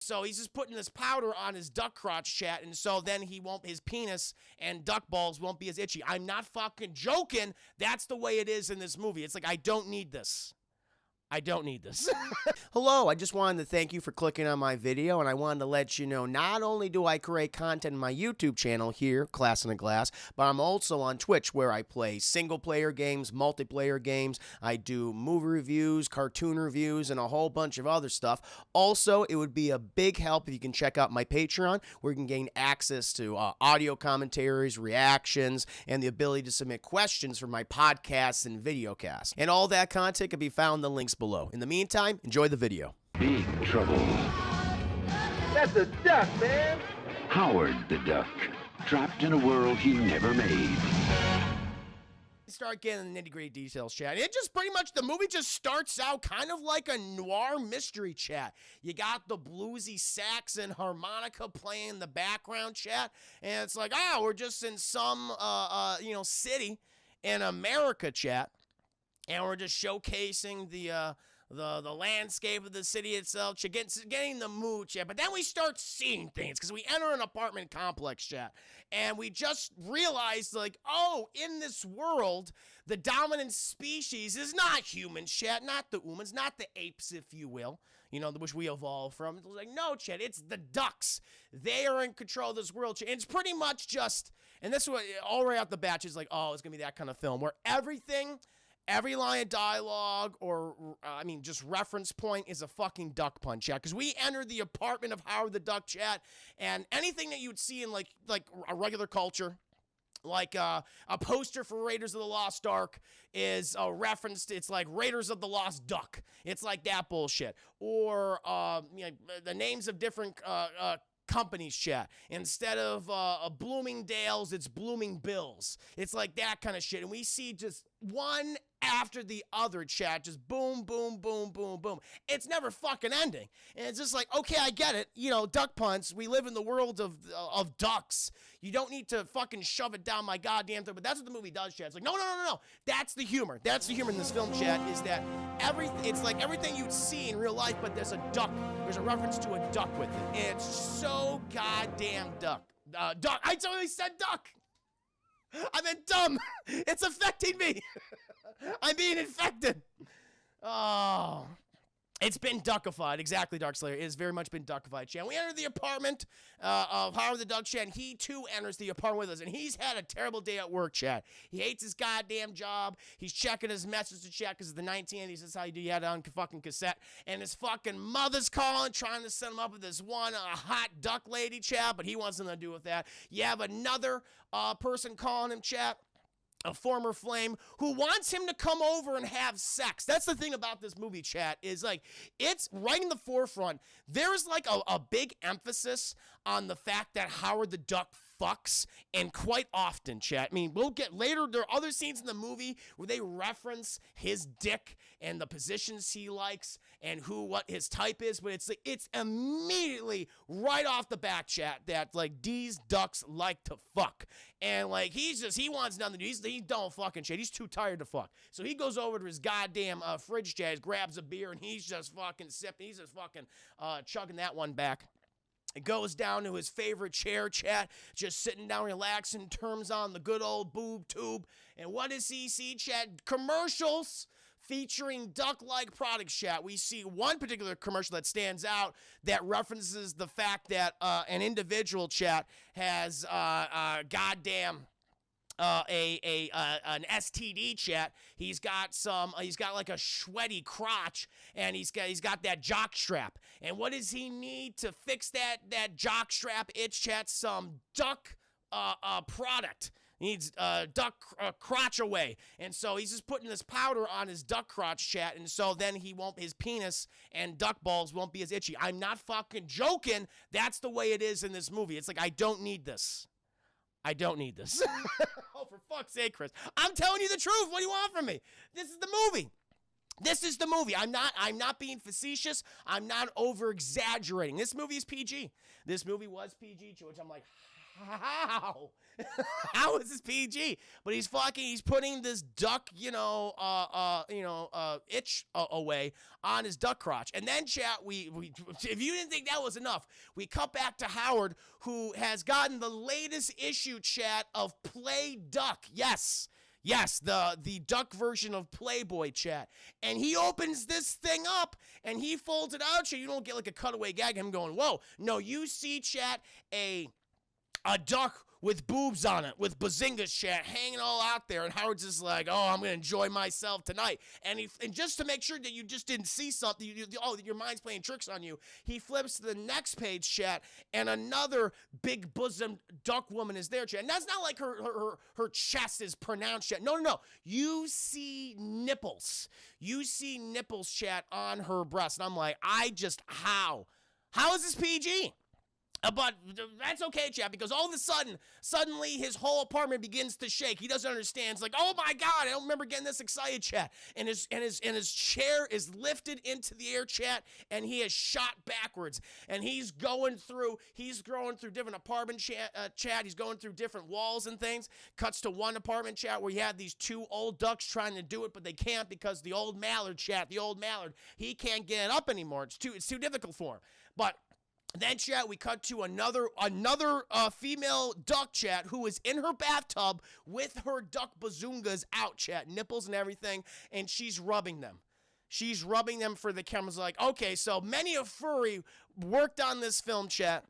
So he's just putting this powder on his duck crotch, chat, and so then his penis and duck balls won't be as itchy. I'm not fucking joking. That's the way it is in this movie. It's like, I don't need this. I don't need this. Hello, I just wanted to thank you for clicking on my video, and I wanted to let you know not only do I create content in my YouTube channel here, Class in a Glass, but I'm also on Twitch where I play single-player games, multiplayer games, I do movie reviews, cartoon reviews, and a whole bunch of other stuff. Also, it would be a big help if you can check out my Patreon, where you can gain access to audio commentaries, reactions, and the ability to submit questions for my podcasts and videocasts. And all that content can be found in the links below. In the meantime, enjoy the video. Big trouble. That's a duck, man. Howard the Duck, trapped in a world he never made. Start getting the nitty-gritty details, chat. It just pretty much, the movie just starts out kind of like a noir mystery, chat. You got the bluesy sax and harmonica playing in the background, chat, and it's like, we're just in some, city in America, chat, and we're just showcasing the landscape of the city itself, getting the mood, chat. But then we start seeing things because we enter an apartment complex, chat, and we just realize, like, in this world, the dominant species is not humans, chat, not the humans, not the apes, if you will, which we evolved from. It's like, no, chat, it's the ducks. They are in control of this world, chat. It's pretty much just, and this is what, all right out the batch is like, it's going to be that kind of film where every line of dialogue or, just reference point is a fucking duck pun, chat. Because we enter the apartment of Howard the Duck, chat, and anything that you'd see in, like a regular culture, like a poster for Raiders of the Lost Ark is a reference to, it's like Raiders of the Lost Duck. It's like that bullshit. Or, the names of different companies, chat. Instead of Bloomingdale's, it's Blooming Bills. It's like that kind of shit. And we see just one after the other, chat, just boom, boom, boom, boom, boom. It's never fucking ending. And it's just like, okay, I get it. Duck punts. We live in the world of ducks. You don't need to fucking shove it down my goddamn throat. But that's what the movie does, chat. It's like, no. That's the humor. That's the humor in this film, chat, is that it's like everything you'd see in real life, but there's a duck. There's a reference to a duck with it. And it's so goddamn duck. Duck. I totally said duck. I meant dumb. It's affecting me. I'm being infected. Oh. It's been duckified. Exactly, Darkslayer. It has very much been duckified, chat. We enter the apartment of Howard the Duck, chat, and he, too, enters the apartment with us. And he's had a terrible day at work, chat. He hates his goddamn job. He's checking his messages to chat because it's the 1980s. That's how you do. You had it on fucking cassette. And his fucking mother's calling, trying to set him up with this one hot duck lady, chat, but he wants nothing to do with that. You have another person calling him, chat, a former flame, who wants him to come over and have sex. That's the thing about this movie, chat, is like, it's right in the forefront. There's like a big emphasis on the fact that Howard the Duck fucks, and quite often, chat. We'll get later, there are other scenes in the movie where they reference his dick and the positions he likes and what his type is, but it's immediately right off the bat, chat, that like these ducks like to fuck. And like he wants nothing to do. He don't fucking shit. He's too tired to fuck. So he goes over to his goddamn fridge, chat, grabs a beer, and he's just fucking sipping. He's just fucking chugging that one back. It goes down to his favorite chair, chat, just sitting down, relaxing, turns on the good old boob tube. And what does he see, chat? Commercials featuring duck-like products, chat. We see one particular commercial that stands out that references the fact that an individual, chat, has an STD, chat. He's got like a sweaty crotch, and he's got that jock strap. And what does he need to fix that jock strap itch, chat? Some duck product. He needs duck crotch away. And so he's just putting this powder on his duck crotch, chat, and so then his penis and duck balls won't be as itchy. I'm not fucking joking. That's the way it is in this movie. It's like, I don't need this. I don't need this. Oh, for fuck's sake, Chris. I'm telling you the truth. What do you want from me? This is the movie. This is the movie. I'm not being facetious. I'm not over-exaggerating. This movie is PG. This movie was PG, which I'm like, how? How is this PG? But he's putting this duck, itch away on his duck crotch. And then, chat, we if you didn't think that was enough, we cut back to Howard, who has gotten the latest issue, chat, of Play Duck. Yes, the duck version of Playboy, chat. And he opens this thing up, and he folds it out, so you don't get like a cutaway gag, him going, whoa. No, you see, chat, a duck with boobs on it, with bazingas, chat, hanging all out there, and Howard's just like, oh, I'm gonna enjoy myself tonight. And just to make sure that you just didn't see something, your mind's playing tricks on you, he flips to the next page, chat, and another big bosomed duck woman is there, chat. And that's not like her chest is pronounced, chat. No. You see nipples. You see nipples, chat, on her breast. And I'm like, how? How is this PG? But that's okay, chat, because all of a suddenly his whole apartment begins to shake. He doesn't understand. It's like, oh my God, I don't remember getting this excited, chat. And his chair is lifted into the air, chat, and he is shot backwards. And he's going through different apartment chat. He's going through different walls and things. Cuts to one apartment, chat, where you have these two old ducks trying to do it, but they can't because the old mallard, he can't get it up anymore. It's too difficult for him. But then, chat, we cut to another female duck, chat, who is in her bathtub with her duck bazungas out, chat, nipples and everything, and she's rubbing them. She's rubbing them for the cameras. Like, okay, so many a furry worked on this film, chat.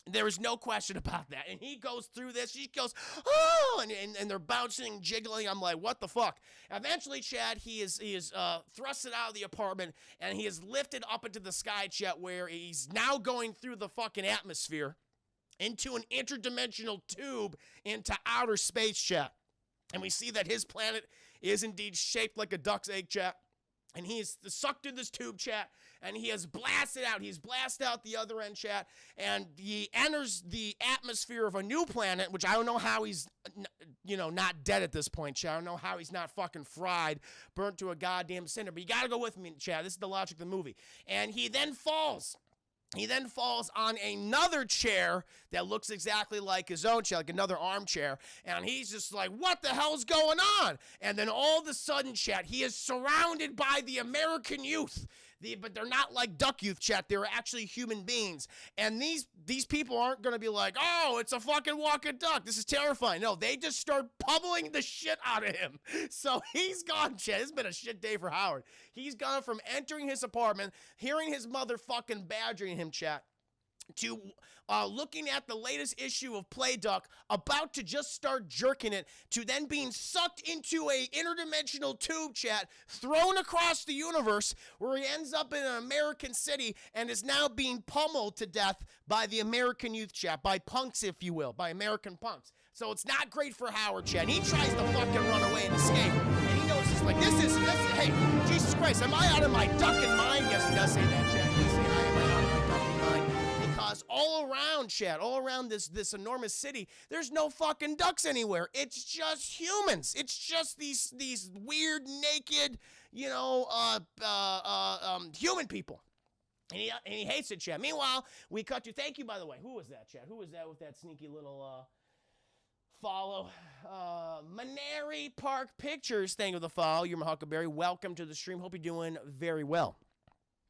There is no question about that. And he goes through this. She goes, oh, and they're bouncing, jiggling. I'm like, what the fuck? Eventually, Chad, he is thrusted out of the apartment, and he is lifted up into the sky, chat, where he's now going through the fucking atmosphere into an interdimensional tube into outer space, chat. And we see that his planet is indeed shaped like a duck's egg, chat. And he is sucked in this tube, chat, and he has blasted out. He's blasted out the other end, chat, and he enters the atmosphere of a new planet, which I don't know how he's, not dead at this point, chat. I don't know how he's not fucking fried, burnt to a goddamn cinder. But you gotta go with me, chat. This is the logic of the movie. And he then falls. He then falls on another chair that looks exactly like his own chair, like another armchair. And he's just like, what the hell's going on? And then all of a sudden, chat, he is surrounded by the American youth. But they're not like duck youth, chat. They're actually human beings. And these people aren't going to be like, oh, it's a fucking walking duck. This is terrifying. No, they just start pummeling the shit out of him. So he's gone, chat. It's been a shit day for Howard. He's gone from entering his apartment, hearing his mother fucking badgering him, chat, to looking at the latest issue of Play Duck, about to just start jerking it, to then being sucked into a interdimensional tube, chat, thrown across the universe, where he ends up in an American city and is now being pummeled to death by the American youth, chat, by punks, if you will, by American punks. So it's not great for Howard, chat. He tries to fucking run away and escape, and he knows it's like, this is, hey, Jesus Christ, am I out of my ducking mind? Yes, he does say that, chat. He does say, am I out of my ducking mind? Because all around, chat, all around this enormous city, there's no fucking ducks anywhere. It's just humans. It's just these weird, naked, human people. And he hates it, chat. Meanwhile, we cut to, thank you, by the way. Who was that, chat? Who was that with that sneaky little follow? Maneri Park Pictures, thank you for the follow. You're my Huckleberry. Welcome to the stream. Hope you're doing very well.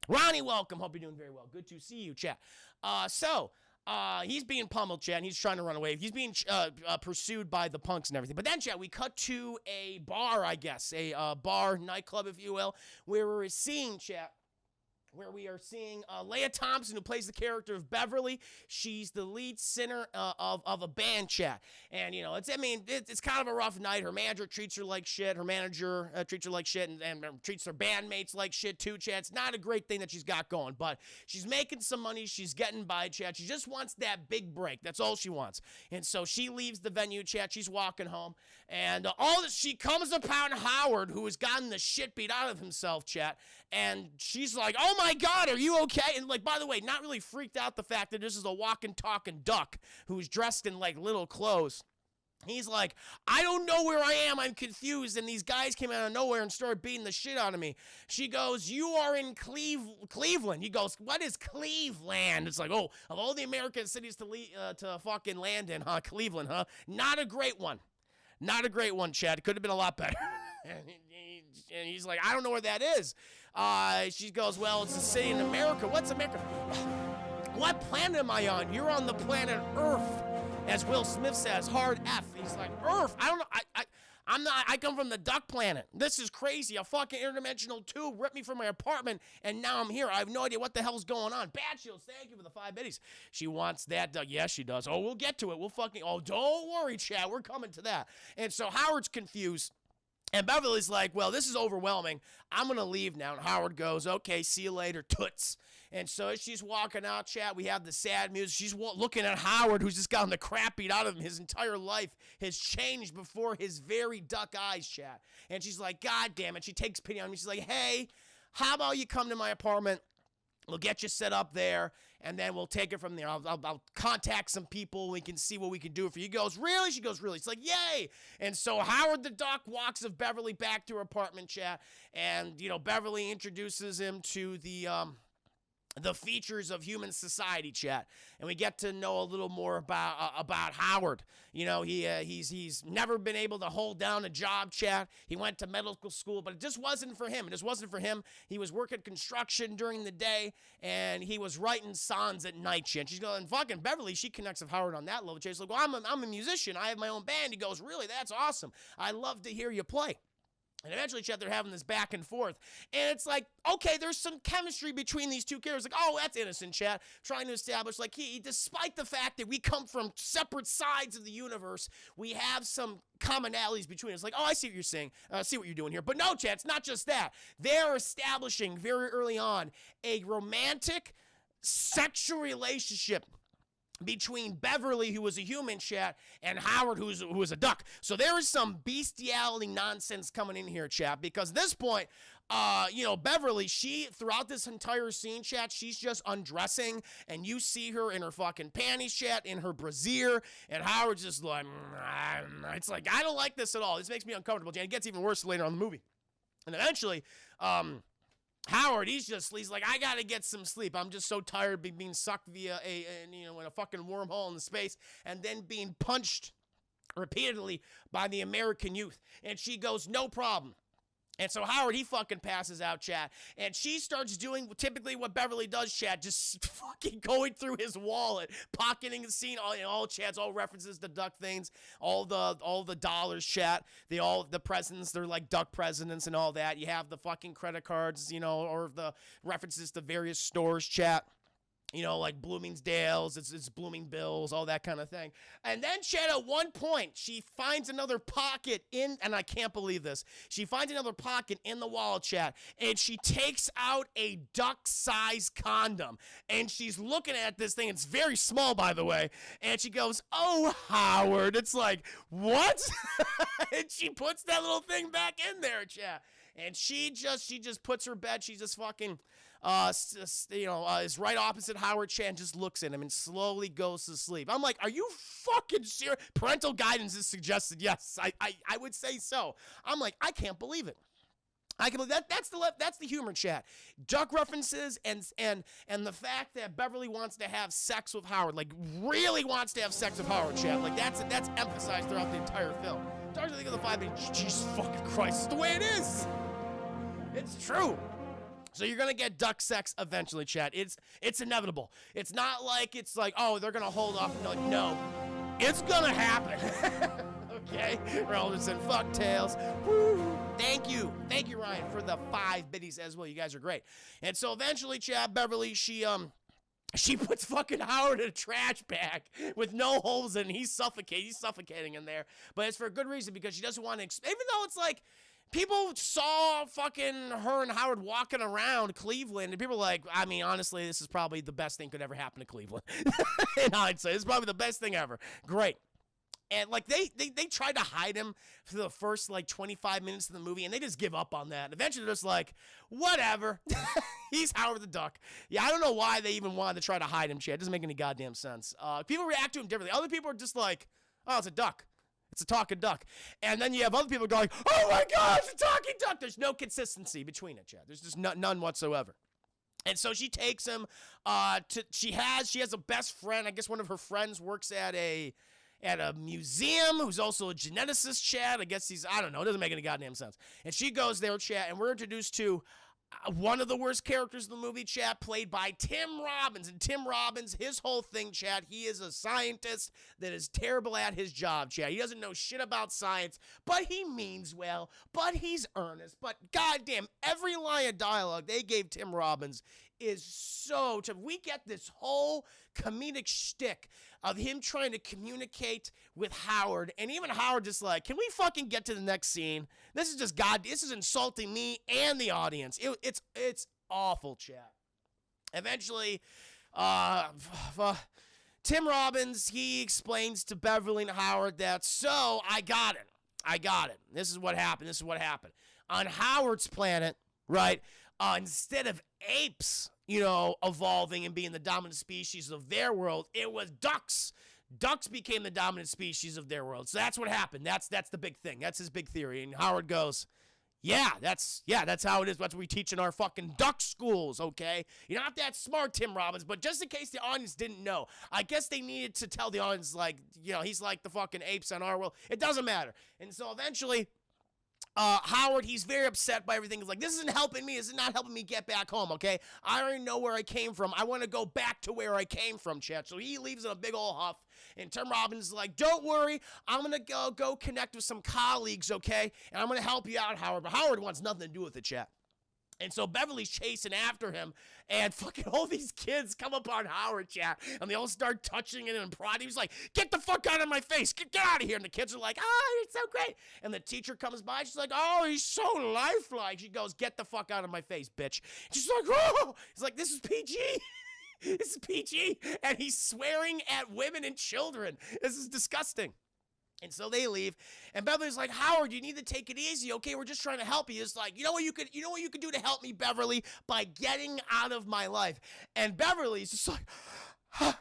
Ronnie, welcome. Hope you're doing very well. Good to see you, chat. He's being pummeled, chat, and he's trying to run away. He's being pursued by the punks and everything. But then, chat, we cut to a bar, I guess, a bar, nightclub, if you will, where we're seeing, chat, we are seeing Leah Thompson, who plays the character of Beverly. She's the lead singer of a band, chat. And, it's kind of a rough night. Her manager treats her like shit. Her manager treats her like shit and treats her bandmates like shit, too, chat. It's not a great thing that she's got going, but she's making some money. She's getting by, chat. She just wants that big break. That's all she wants. And so she leaves the venue, chat. She's walking home. And she comes upon Howard, who has gotten the shit beat out of himself, chat. And she's like, oh my God, are you okay? And by the way, not really freaked out the fact that this is a walking, talking duck who's dressed in little clothes. He's like, I don't know where I am. I'm confused. And these guys came out of nowhere and started beating the shit out of me. She goes, you are in Cleveland. He goes, what is Cleveland? It's like, oh, of all the American cities to fucking land in, huh? Cleveland, huh? Not a great one. Not a great one, Chad. It could have been a lot better. And he's like, I don't know where that is. She goes, well, it's a city in America. What's America? What planet am I on? You're on the planet Earth. As Will Smith says, hard F. He's like, Earth. I don't know. I'm not. I come from the duck planet. This is crazy. A fucking interdimensional tube ripped me from my apartment, and now I'm here. I have no idea what the hell's going on. Bad Shields, thank you for the 5 biddies. She wants that duck. Yes, she does. Oh, we'll get to it. We'll fucking. Oh, don't worry, Chad. We're coming to that. And so Howard's confused. And Beverly's like, well, this is overwhelming. I'm going to leave now. And Howard goes, okay, see you later, toots. And so as she's walking out, chat, we have the sad music. She's looking at Howard, who's just gotten the crap beat out of him. His entire life has changed before his very duck eyes, chat. And she's like, God damn it. She takes pity on me. She's like, hey, how about you come to my apartment? We'll get you set up there, and then we'll take it from there. I'll contact some people. We can see what we can do for you. He goes, really? She goes, really? It's like, yay. And so Howard the Duck walks of Beverly back to her apartment, chat. And, you know, Beverly introduces him to the features of human society, chat, and we get to know a little more about Howard. You know, he's never been able to hold down a job, chat. He went to medical school, but it just wasn't for him. It just wasn't for him. He was working construction during the day, and he was writing songs at night, chat. She's going, fucking Beverly, she connects with Howard on that level. She's like, well, I'm a musician. I have my own band. He goes, really? That's awesome. I love to hear you play. And eventually, Chet, they're having this back and forth. And it's like, okay, there's some chemistry between these two characters. Like, oh, that's innocent, Chet. Trying to establish, like, despite the fact that we come from separate sides of the universe, we have some commonalities between us. Like, oh, I see what you're saying. I see what you're doing here. But no, Chet, it's not just that. They're establishing very early on a romantic sexual relationship between Beverly, who was a human, chat, and Howard, who was a duck. So there is some bestiality nonsense coming in here, chat, because at this point, you know, Beverly, throughout this entire scene, chat, she's just undressing, and you see her in her fucking panties, chat, in her brassiere, and Howard's just like, it's like, I don't like this at all. This makes me uncomfortable, Jan. It gets even worse later on in the movie. And eventually, Howard, he's like, I gotta get some sleep. I'm just so tired of being sucked via in a fucking wormhole in space, and then being punched repeatedly by the American youth. And she goes, no problem. And so Howard, he fucking passes out, chat. And she starts doing typically what Beverly does, chat, just fucking going through his wallet, pocketing the scene, all chats, all references to duck things, all the dollars, chat. The presidents, they're like duck presidents and all that. You have the fucking credit cards, you know, or the references to various stores, chat. You know, like Bloomingdale's, it's Blooming Bills, all that kind of thing. And then, Chad, at one point, she finds another pocket and I can't believe this. She finds another pocket in the wallet, Chad, and she takes out a duck-sized condom. And she's looking at this thing. It's very small, by the way. And she goes, oh, Howard. It's like, what? And she puts that little thing back in there, Chad. And she just puts her bed. She just fucking... is right opposite Howard Chan, just looks at him and slowly goes to sleep. I'm like, are you fucking serious? Parental guidance is suggested. Yes, I would say so. I'm like, I can't believe it. I can believe that. That's the humor, chat. Duck references and the fact that Beverly wants to have sex with Howard, like really wants to have sex with Howard, chat. Like that's emphasized throughout the entire film. Start to think of the 5 minutes. Jesus fucking Christ, it's the way it is. It's true. So you're gonna get duck sex eventually, chat. It's inevitable. It's not like it's like, oh, they're gonna hold off. No, it's gonna happen. Okay, Relderson, fuck tails. Woo. Thank you, Ryan, for the 5 biddies as well. You guys are great. And so eventually, chat, Beverly, she puts fucking Howard in a trash bag with no holes in it. He's suffocating in there. But it's for a good reason, because she doesn't want to, even though it's like, people saw fucking her and Howard walking around Cleveland, and people were like, I mean, honestly, this is probably the best thing could ever happen to Cleveland. And I'd say it's probably the best thing ever. Great. And like they tried to hide him for the first like 25 minutes of the movie, and they just give up on that. Eventually, they're just like, whatever. He's Howard the Duck. Yeah, I don't know why they even wanted to try to hide him, Chad. It doesn't make any goddamn sense. People react to him differently. Other people are just like, oh, it's a duck. It's a talking duck. And then you have other people going, oh my God, it's a talking duck. There's no consistency between it, Chad. There's just none whatsoever. And so she takes him she has a best friend. I guess one of her friends works at a museum who's also a geneticist, Chad. I guess I don't know. It doesn't make any goddamn sense. And she goes there, Chad, and we're introduced to one of the worst characters in the movie, Chad, played by Tim Robbins. And Tim Robbins, his whole thing, Chad, he is a scientist that is terrible at his job, Chad. He doesn't know shit about science, but he means well, but he's earnest. But goddamn, every line of dialogue they gave Tim Robbins is so tough. We get this whole comedic shtick of him trying to communicate with Howard, and even Howard just like, can we fucking get to the next scene? This is just this is insulting me and the audience. It's awful, chat. Eventually, Tim Robbins, he explains to Beverly and Howard that, so I got it. This is what happened. On Howard's planet, right, instead of apes, evolving and being the dominant species of their world, it was ducks. Ducks became the dominant species of their world. So that's what happened. That's the big thing. That's his big theory. And Howard goes, that's how it is. That's what we teach in our fucking duck schools, okay? You're not that smart, Tim Robbins, but just in case the audience didn't know, I guess they needed to tell the audience, like, he's like the fucking apes on our world. It doesn't matter. And so eventually, Howard, he's very upset by everything. He's like, this isn't helping me. This is not helping me get back home, okay? I already know where I came from. I want to go back to where I came from, chat. So he leaves in a big old huff. And Tim Robbins is like, don't worry. I'm going to go connect with some colleagues, okay? And I'm going to help you out, Howard. But Howard wants nothing to do with it, chat. And so Beverly's chasing after him, and fucking all these kids come up on Howard, chat, and they all start touching it and prodding. He's like, get the fuck out of my face. Get out of here. And the kids are like, oh, you're so great. And the teacher comes by. She's like, oh, he's so lifelike. She goes, get the fuck out of my face, bitch. She's like, oh. He's like, this is PG. This is PG. And he's swearing at women and children. This is disgusting. And so they leave, and Beverly's like, Howard, you need to take it easy, okay? We're just trying to help you. It's like, you know what you could do to help me, Beverly, by getting out of my life. And Beverly's just like, Howard,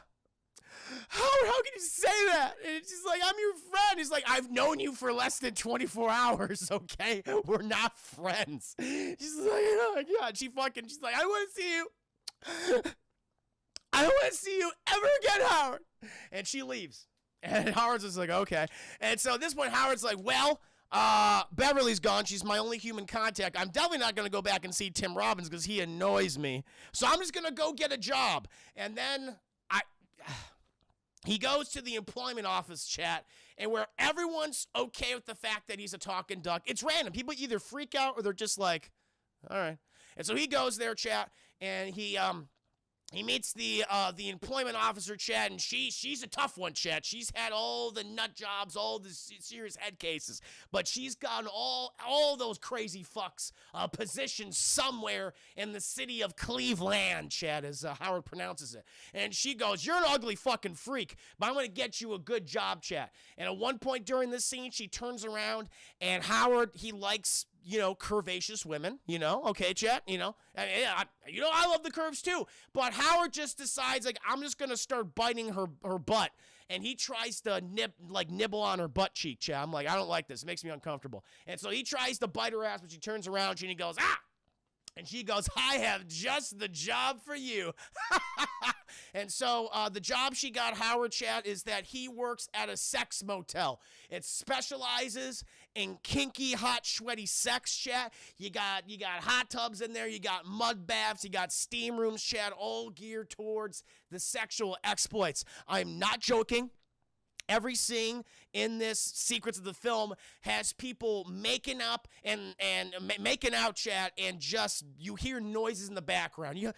how can you say that? And it's just like, I'm your friend. He's like, I've known you for less than 24 hours, okay? We're not friends. She's like, oh my God. She's like, I want to see you. I don't want to see you ever again, Howard. And she leaves. And Howard's just like, okay. And so at this point, Howard's like, well, Beverly's gone. She's my only human contact. I'm definitely not going to go back and see Tim Robbins because he annoys me. So I'm just going to go get a job. And then he goes to the employment office, chat, and where everyone's okay with the fact that he's a talking duck. It's random. People either freak out or they're just like, all right. And so he goes there, chat, and he meets the employment officer, Chad, and she's a tough one, Chad. She's had all the nut jobs, all the serious head cases, but she's gotten all those crazy fucks positions somewhere in the city of Cleveland, Chad, as Howard pronounces it. And she goes, you're an ugly fucking freak, but I'm going to get you a good job, Chad. And at one point during this scene, she turns around, and Howard, he likes curvaceous women, okay, chat, I love the curves too, but Howard just decides, like, I'm just gonna start biting her butt, and he tries to nibble on her butt cheek, chat. I'm like, I don't like this, it makes me uncomfortable, and so he tries to bite her ass, but she turns around, and he goes, ah! And she goes, I have just the job for you. And so the job she got, Howard, chat, is that he works at a sex motel. It specializes in kinky, hot, sweaty sex, chat. You got hot tubs in there. You got mud baths. You got steam rooms, chat, all geared towards the sexual exploits. I'm not joking. Every scene in this sequence of the film has people making up and making out, chat, and just you hear noises in the background. You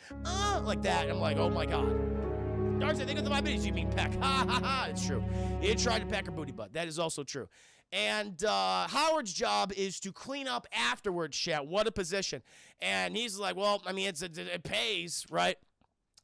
like that. And I'm like, oh my God. Darcy, think of my bitties. You mean peck? Ha ha ha. It's true. He tried to peck her booty butt. That is also true. And Howard's job is to clean up afterwards, chat. What a position. And he's like, well, I mean, it pays, right?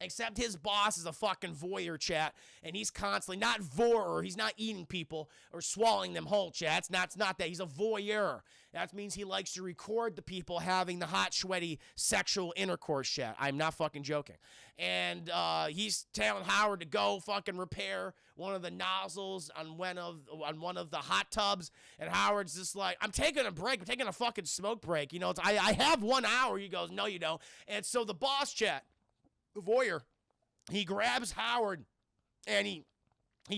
Except his boss is a fucking voyeur, chat, and he's constantly not voyeur. He's not eating people or swallowing them whole, chat. It's not that. He's a voyeur. That means he likes to record the people having the hot, sweaty sexual intercourse, chat. I'm not fucking joking. And he's telling Howard to go fucking repair one of the nozzles on one of the hot tubs. And Howard's just like, I'm taking a break. I'm taking a fucking smoke break. You know, I have 1 hour. He goes, no, you don't. And so the boss, chat, the voyeur, he grabs Howard and he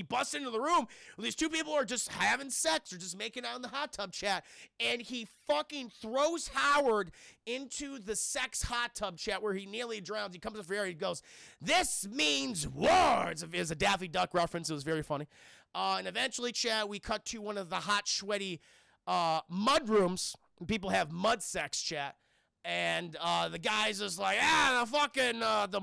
busts into the room. These two people are just having sex or just making out in the hot tub, chat. And he fucking throws Howard into the sex hot tub, chat, where he nearly drowns. He comes up for air. He goes, "This means war." It's a Daffy Duck reference. It was very funny. And eventually, chat, we cut to one of the hot, sweaty mud rooms. People have mud sex, chat. And the guy's just like, the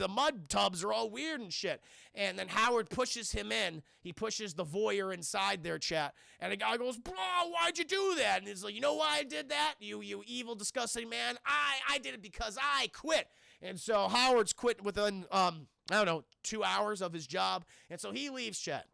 mud tubs are all weird and shit. And then Howard pushes him in. He pushes the voyeur inside their, chat. And the guy goes, "Bro, why'd you do that?" And he's like, "You know why I did that? You evil, disgusting man. I did it because I quit." And so Howard's quit within, 2 hours of his job. And so he leaves, chat.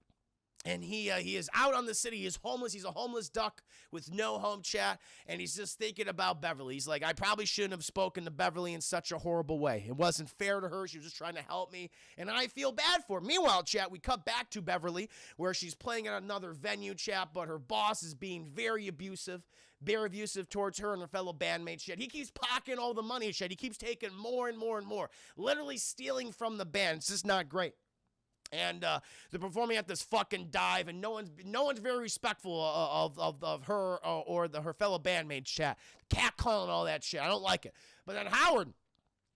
And he is out on the city. He is homeless. He's a homeless duck with no home, chat. And he's just thinking about Beverly. He's like, I probably shouldn't have spoken to Beverly in such a horrible way. It wasn't fair to her. She was just trying to help me. And I feel bad for her. Meanwhile, chat, we cut back to Beverly where she's playing at another venue, chat. But her boss is being very abusive towards her and her fellow bandmates, shit. He keeps pocketing all the money, shit. He keeps taking more and more and more. Literally stealing from the band. It's just not great. And they're performing at this fucking dive, and no one's very respectful of her or her fellow bandmates, chat. Cat calling, all that shit. I don't like it. But then Howard,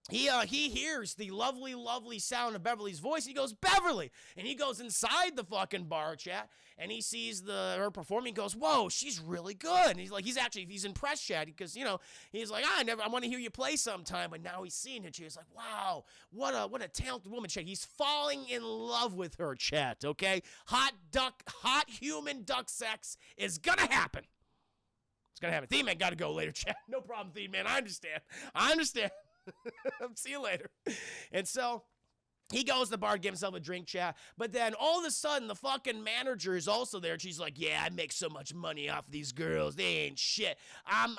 he hears the lovely, lovely sound of Beverly's voice. He goes, "Beverly!" And he goes inside the fucking bar, chat, and he sees her performing. He goes, "Whoa, she's really good." And he's impressed, chat, because, you know, he's like, I want to hear you play sometime. But now he's seeing it. He's like, wow, what a talented woman, chat. He's falling in love with her, chat. Okay, hot human duck sex is gonna happen. It's gonna happen. Theme Man got to go later, chat. No problem, Theme Man. I understand. See you later. And so he goes to the bar to get himself a drink, chat. But then all of a sudden, the fucking manager is also there. And she's like, "Yeah, I make so much money off of these girls. They ain't shit. I'm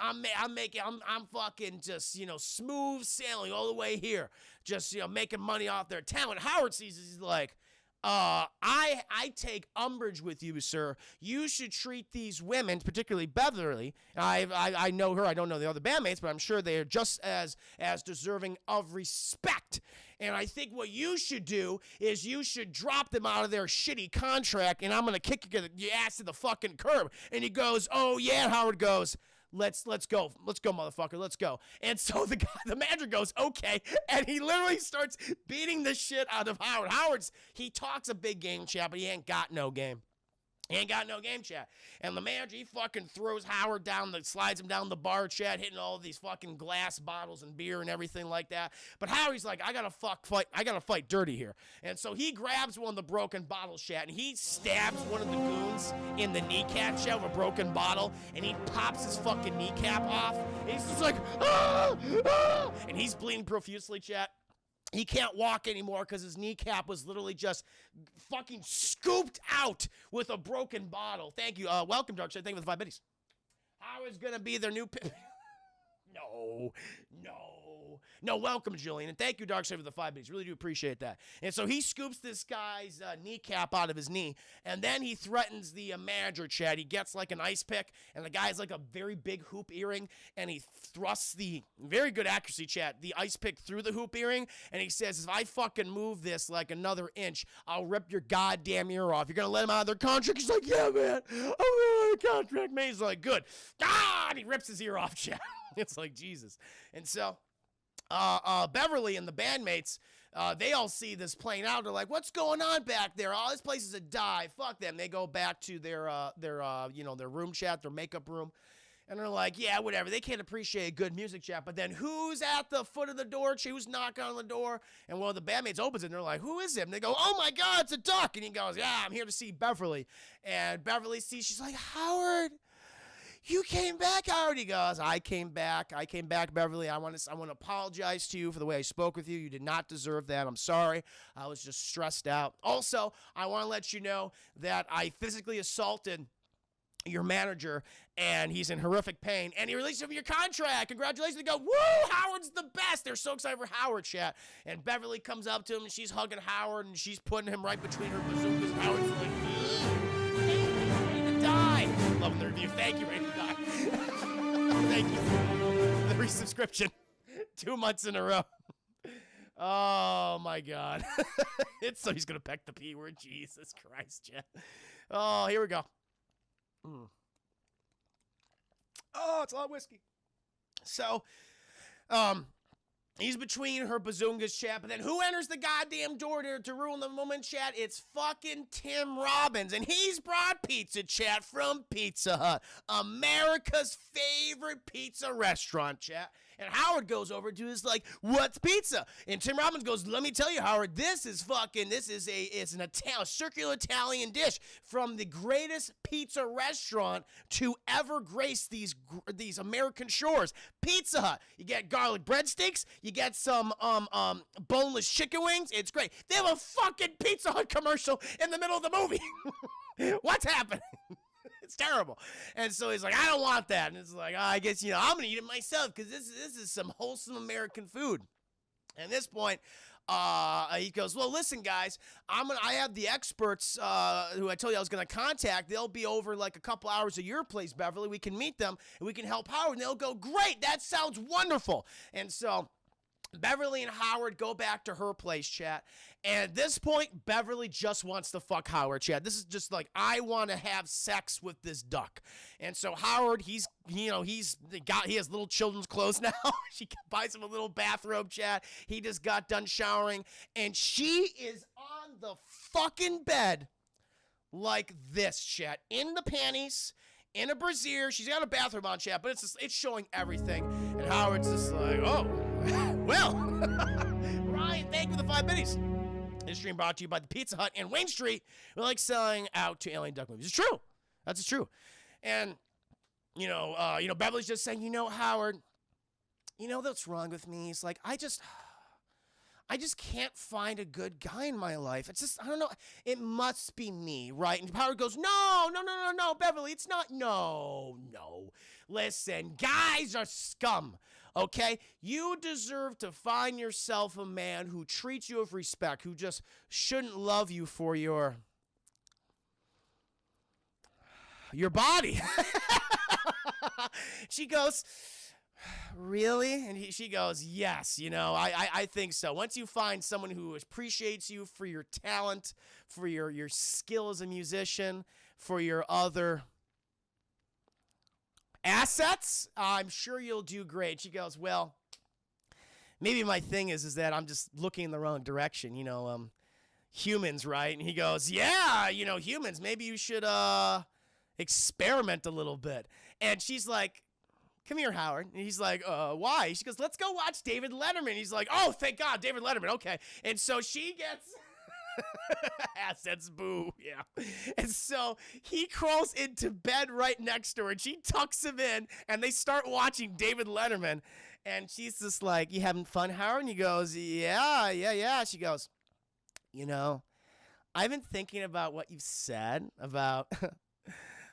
fucking just, you know, smooth sailing all the way here. Just, you know, making money off their talent." Howard sees this. He's like, I take umbrage with you, sir. You should treat these women, particularly Beverly. I know her. I don't know the other bandmates, but I'm sure they are just as deserving of respect. And I think what you should do is you should drop them out of their shitty contract, and I'm gonna kick your ass to the fucking curb. And he goes, "Oh yeah." Howard goes, Let's go, motherfucker, let's go. And so the manager goes, "Okay," and he literally starts beating the shit out of Howard. He talks a big game, chat, but he ain't got no game. He ain't got no game, chat. And the manager, he fucking throws Howard slides him down the bar, chat, hitting all these fucking glass bottles and beer and everything like that. But Howard's like, I gotta fight dirty here. And so he grabs one of the broken bottles, chat, and he stabs one of the goons in the kneecap, chat, with a broken bottle, and he pops his fucking kneecap off. And he's just like, "Ah! Ah!" And he's bleeding profusely, chat. He can't walk anymore because his kneecap was literally just fucking scooped out with a broken bottle. Thank you. Welcome, Darkseid. Thank you for the 5 biddies. Howard's going to be their new... No, welcome, Jillian. And thank you, Darkseid, for the 5 biddies. Really do appreciate that. And so he scoops this guy's kneecap out of his knee, and then he threatens the manager, chat. He gets like an ice pick, and the guy's like a very big hoop earring, and he thrusts the, very good accuracy, chat, the ice pick through the hoop earring, and he says, "If I fucking move this like another inch, I'll rip your goddamn ear off. You're going to let him out of their contract?" He's like, "Yeah, man. I'm out of their contract, man." He's like, "Good." Ah! And he rips his ear off, chat. It's like, Jesus. And so... Beverly and the bandmates, they all see this playing out. They're like, "What's going on back there? Oh, this place is a dive. Fuck them." They go back to their room, chat, their makeup room. And they're like, "Yeah, whatever." They can't appreciate good music, chat. But then who's at the foot of the door? Who's knocking on the door? And one of the bandmates opens it, and they're like, "Who is it?" And they go, "Oh my God, it's a duck." And he goes, "Yeah, I'm here to see Beverly." And Beverly sees, she's like, "Howard, you came back, Howard. He goes, I came back, Beverly. I want to apologize to you for the way I spoke with you. You did not deserve that. I'm sorry. I was just stressed out. Also, I want to let you know that I physically assaulted your manager, and he's in horrific pain, and he released him from your contract. Congratulations. They go, woo, Howard's the best. They're so excited for Howard, chat. And Beverly comes up to him, and she's hugging Howard, and she's putting him right between her bazookas. Howard's like, ready to die. Loving the review. Thank you, Ready to Die. Thank you for the resubscription. 2 months in a row. Oh, my God. So he's going to peck the P word. Jesus Christ, chat. Oh, here we go. Oh, it's a lot of whiskey. So, he's between her bazoongas, chat, but then who enters the goddamn door to ruin the moment, chat? It's fucking Tim Robbins, and he's brought pizza, chat, from Pizza Hut, America's favorite pizza restaurant, chat. And Howard goes over to his like, what's pizza? And Tim Robbins goes, let me tell you, Howard, it's an circular Italian dish from the greatest pizza restaurant to ever grace these American shores. Pizza Hut. You get garlic breadsticks. You get some boneless chicken wings. It's great. They have a fucking Pizza Hut commercial in the middle of the movie. What's happening? It's terrible. And so he's like, I don't want that. And it's like, I guess, I'm going to eat it myself because this is some wholesome American food. And at this point, he goes, well, listen, guys, I have the experts who I told you I was going to contact. They'll be over like a couple hours at your place, Beverly. We can meet them and we can help Howard. And they'll go, great, that sounds wonderful. And so Beverly and Howard go back to her place, chat. And at this point, Beverly just wants to fuck Howard, chat. This is just like, I want to have sex with this duck. And so Howard, he has little children's clothes now. She buys him a little bathrobe, chat. He just got done showering. And she is on the fucking bed like this, chat. In the panties, in a brassiere. She's got a bathrobe on, chat, but it's showing everything. And Howard's just like, oh, well. Ryan, thank you for the 5 minutes. This stream brought to you by the Pizza Hut and Wayne Street. We like selling out to alien duck movies. It's true. That's true. And, Beverly's just saying, Howard, what's wrong with me? It's like, I just can't find a good guy in my life. It's just, I don't know. It must be me, right? And Howard goes, no, Beverly, it's not. No. Listen, guys are scum. Okay, you deserve to find yourself a man who treats you with respect, who just shouldn't love you for your body. She goes, really? And she goes, yes, I think so. Once you find someone who appreciates you for your talent, for your skill as a musician, for your other assets, I'm sure you'll do great. She goes, well, maybe my thing is that I'm just looking in the wrong direction, humans, right? And he goes, yeah, humans, maybe you should experiment a little bit. And she's like, come here, Howard. And he's like, why? She goes, let's go watch David Letterman. He's like, oh, thank God, David Letterman, okay. And so she gets assets, boo, yeah. And so he crawls into bed right next to her, and she tucks him in, and they start watching David Letterman. And she's just like, you having fun, Howard? And he goes, yeah. She goes, I've been thinking about what you've said about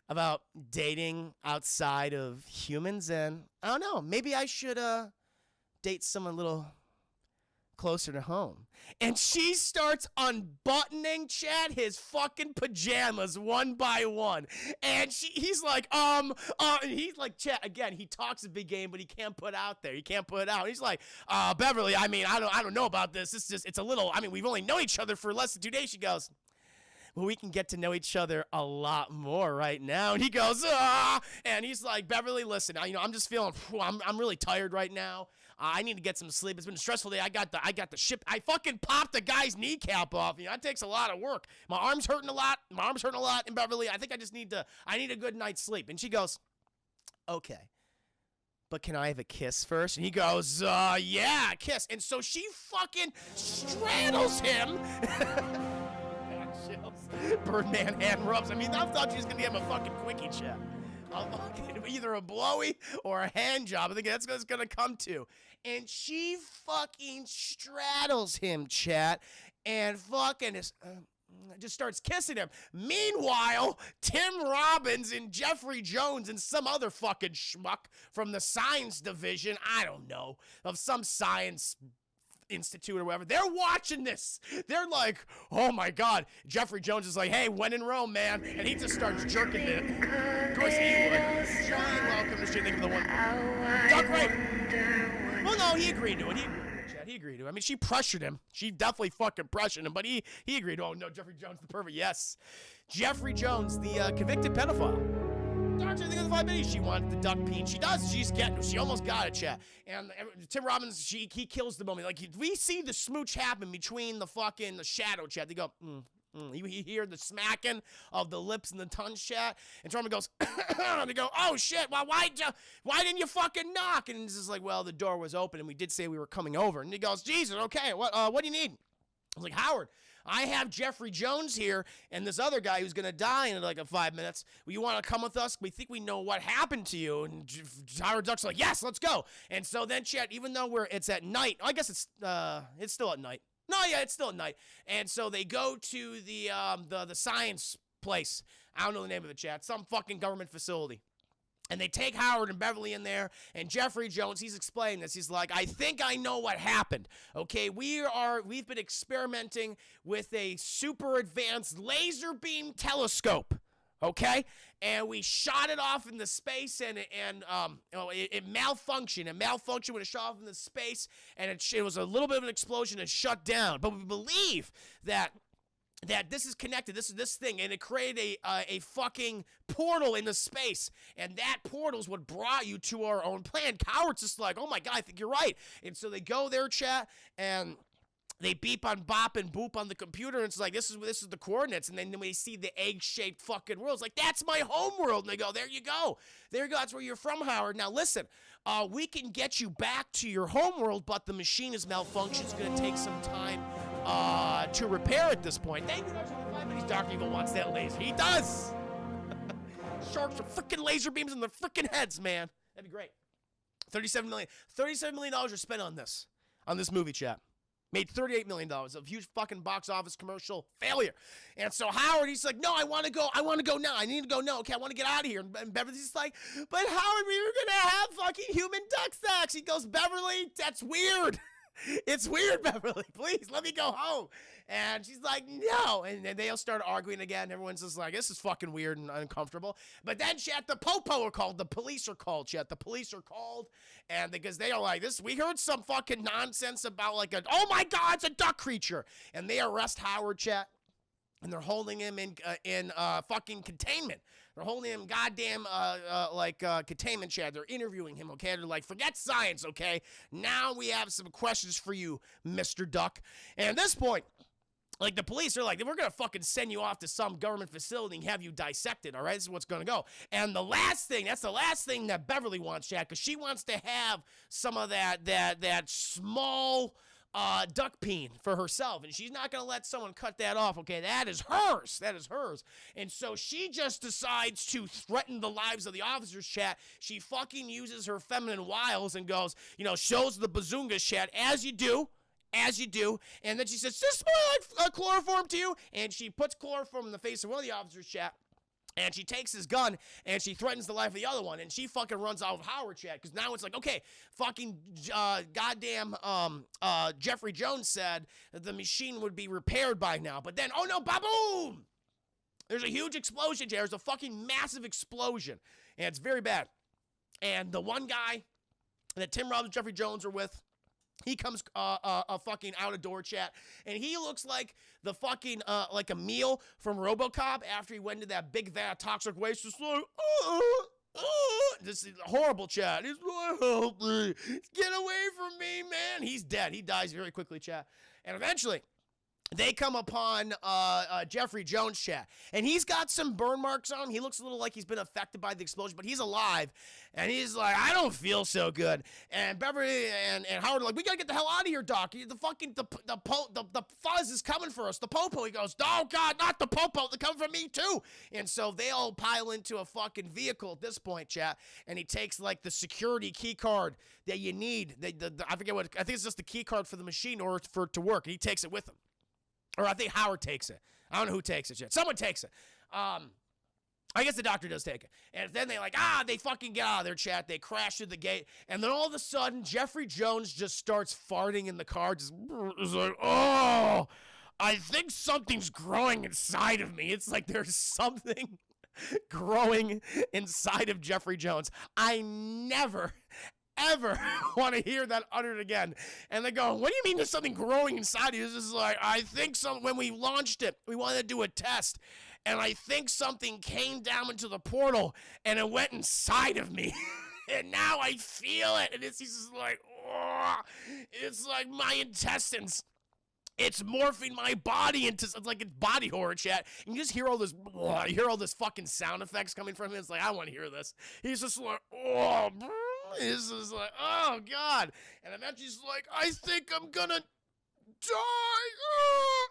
about dating outside of humans, and I don't know, maybe I should date someone a little closer to home. And she starts unbuttoning Chad his fucking pajamas one by one. And he's like, and he's like, Chad, again, he talks a big game, but he can't put out there. He can't put it out. He's like, Beverly, I mean, I don't know about this. It's a little, we've only known each other for less than 2 days. She goes, well, we can get to know each other a lot more right now. And he goes, and he's like, Beverly, listen, I'm just feeling, I'm really tired right now. I need to get some sleep. It's been a stressful day. I got the ship. I fucking popped the guy's kneecap off. That takes a lot of work. My arm's hurting a lot. And Beverly, I think I need a good night's sleep. And she goes, okay, but can I have a kiss first? And he goes, yeah, kiss. And so she fucking straddles him. Birdman hand rubs. I thought she was going to give him a fucking quickie chat. Either a blowy or a hand job. I think that's what it's going to come to. And she fucking straddles him, chat, and fucking just starts kissing him. Meanwhile, Tim Robbins and Jeffrey Jones and some other fucking schmuck from the science division, I don't know, of some science institute or whatever, they're watching this. They're like, oh my God. Jeffrey Jones is like, hey, when in Rome, man. And he just starts jerking it. Of course he would. Johnny welcome to shit. Think of the one. Duck rape. Well, no, he agreed to it. He agreed to it. I mean, she pressured him. She definitely fucking pressured him, but he agreed. Oh, no, Jeffrey Jones, the pervert. Yes. Jeffrey Jones, the convicted pedophile. Doctor, I think of the 5 minutes. She wanted the duck peen. She does. She almost got it, chat. And Tim Robbins, he kills the moment. Like, we see the smooch happen between the shadow chat. They go, You hear the smacking of the lips and the tongue chat. And Truman goes, and they go, oh shit, well, why didn't you fucking knock? And he's just like, well, the door was open and we did say we were coming over. And he goes, Jesus, okay, what do you need? I was like, Howard, I have Jeffrey Jones here and this other guy who's going to die in like 5 minutes. Well, you want to come with us? We think we know what happened to you. And Howard Duck's like, yes, let's go. And so then, chat, even though it's at night, I guess it's still at night. No, yeah, it's still at night. And so they go to the science place. I don't know the name of it, chat. Some fucking government facility. And they take Howard and Beverly in there, and Jeffrey Jones, he's explaining this. He's like, I think I know what happened. Okay, we've been experimenting with a super advanced laser beam telescope. Okay, and we shot it off into space, and it malfunctioned. It malfunctioned when it shot off into space, and it was a little bit of an explosion and shut down. But we believe that this is connected, this thing, and it created a fucking portal into space, and that portal's what brought you to our own planet. Howard's just like, oh my God, I think you're right. And so they go there, chat, and they beep on bop and boop on the computer, and it's like, this is the coordinates. And then when they see the egg-shaped fucking world, it's like, that's my home world. And they go, there you go. That's where you're from, Howard. Now listen, we can get you back to your home world, but the machine is malfunctioned. It's going to take some time to repair at this point. Thank you, Dr. 5 minutes. Dr. Evil wants that laser. He does. Sharks are freaking laser beams in their freaking heads, man. That'd be great. $37 million are spent on this movie, chat. Made $38 million of huge fucking box office commercial failure. And so Howard, he's like, no, I want to go now. I need to go now. Okay, I want to get out of here. And Beverly's like, but Howard, we were going to have fucking human duck stacks. He goes, Beverly, that's weird. It's weird, Beverly. Please, let me go home. And she's like, no. And then they'll start arguing again. Everyone's just like, this is fucking weird and uncomfortable. But then, chat, the popo are called. The police are called, chat. The police are called. And because they are like, we heard some fucking nonsense about like oh my God, it's a duck creature. And they arrest Howard, chat. And they're holding him in fucking containment. They're holding him goddamn containment, chat. They're interviewing him, okay? They're like, forget science, okay? Now we have some questions for you, Mr. Duck. And at this point, like, the police are like, we're going to fucking send you off to some government facility and have you dissected, all right? This is what's going to go. And that's the last thing that Beverly wants, chat, because she wants to have some of that small duck peen for herself, and she's not going to let someone cut that off, okay? That is hers. And so she just decides to threaten the lives of the officers, chat. She fucking uses her feminine wiles and goes, shows the bazungas, chat, as you do. And then she says, does this smell like chloroform to you? And she puts chloroform in the face of one of the officers, chat. And she takes his gun, and she threatens the life of the other one, and she fucking runs out of Howard, chat, because now it's like, okay, fucking goddamn Jeffrey Jones said that the machine would be repaired by now, but then, oh no, ba-boom! There's a huge explosion, chat. There's a fucking massive explosion, and it's very bad. And the one guy that Tim Robbins and Jeffrey Jones are with, he comes fucking out of door, chat, and he looks like the fucking like a meal from RoboCop after he went into that big vat of toxic waste. Just like, this is horrible, chat. He's like, help me, get away from me, man. He's dead. He dies very quickly, chat. And eventually, they come upon Jeffrey Jones, chat, and he's got some burn marks on him. He looks a little like he's been affected by the explosion, but he's alive, and he's like, I don't feel so good. And Beverly and Howard are like, we gotta get the hell out of here, Doc. The fucking the fuzz is coming for us. The popo. He goes, oh God, not the popo. They're coming for me too. And so they all pile into a fucking vehicle at this point, chat, and he takes like the security key card that you need. I forget what. I think it's just the key card for the machine or for it to work, and he takes it with him. Or I think Howard takes it. I don't know who takes it yet. Someone takes it. I guess the doctor does take it. And then they fucking get out of their chat. They crash through the gate. And then all of a sudden, Jeffrey Jones just starts farting in the car. Just is like, oh, I think something's growing inside of me. It's like there's something growing inside of Jeffrey Jones. I never, ever want to hear that uttered again. And they go, what do you mean there's something growing inside you? This is like, I think when we launched it, we wanted to do a test, and I think something came down into the portal and it went inside of me. And now I feel it. And he's just like, oh, it's like my intestines. It's morphing my body into, it's like it's body horror, chat. And you just hear all this, you hear all this fucking sound effects coming from him. It's like, I want to hear this. He's just like, oh, he's just like, oh God. And eventually he's like, I think I'm gonna die.